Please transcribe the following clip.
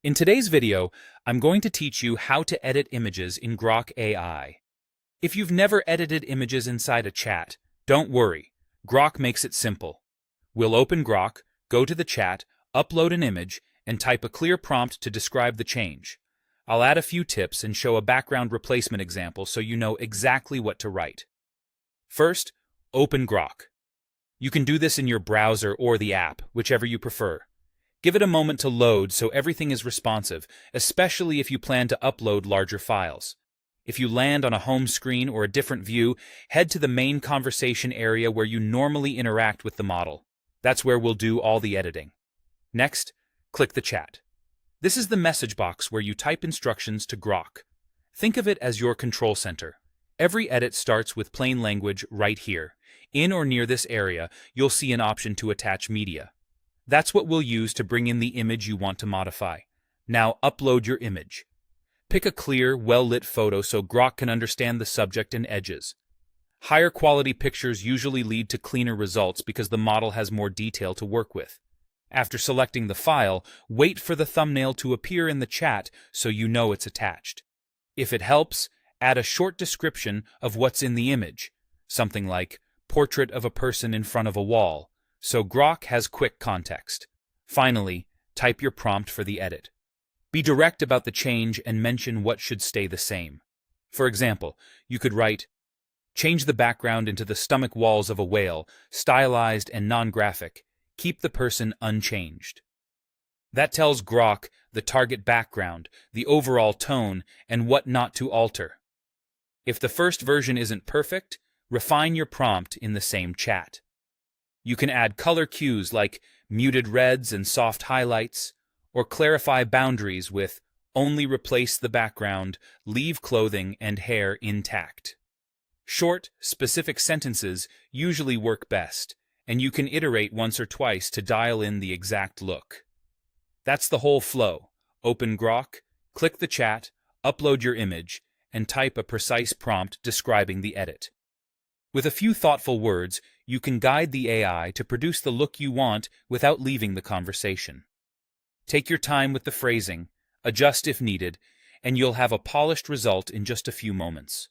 In today's video, I'm going to teach you how to edit images in Grok AI. If you've never edited images inside a chat, don't worry. Grok makes it simple. We'll open Grok, go to the chat, upload an image, and type a clear prompt to describe the change. I'll add a few tips and show a background replacement example so you know exactly what to write. First, open Grok. You can do this in your browser or the app, whichever you prefer. Give it a moment to load so everything is responsive, especially if you plan to upload larger files. If you land on a home screen or a different view, head to the main conversation area where you normally interact with the model. That's where we'll do all the editing. Next, click the chat. This is the message box where you type instructions to Grok. Think of it as your control center. Every edit starts with plain language right here. In or near this area, you'll see an option to attach media. That's what we'll use to bring in the image you want to modify. Now upload your image. Pick a clear, well-lit photo so Grok can understand the subject and edges. Higher quality pictures usually lead to cleaner results because the model has more detail to work with. After selecting the file, wait for the thumbnail to appear in the chat so you know it's attached. If it helps, add a short description of what's in the image, something like portrait of a person in front of a wall, so Grok has quick context. Finally, type your prompt for the edit. Be direct about the change and mention what should stay the same. For example, you could write, "Change the background into the stomach walls of a whale, stylized and non-graphic. Keep the person unchanged." That tells Grok the target background, the overall tone, and what not to alter. If the first version isn't perfect, refine your prompt in the same chat. You can add color cues like muted reds and soft highlights, or clarify boundaries with only replace the background, leave clothing and hair intact. Short, specific sentences usually work best, and you can iterate once or twice to dial in the exact look. That's the whole flow. Open Grok, click the chat, upload your image, and type a precise prompt describing the edit. With a few thoughtful words, you can guide the AI to produce the look you want without leaving the conversation. Take your time with the phrasing, adjust if needed, and you'll have a polished result in just a few moments.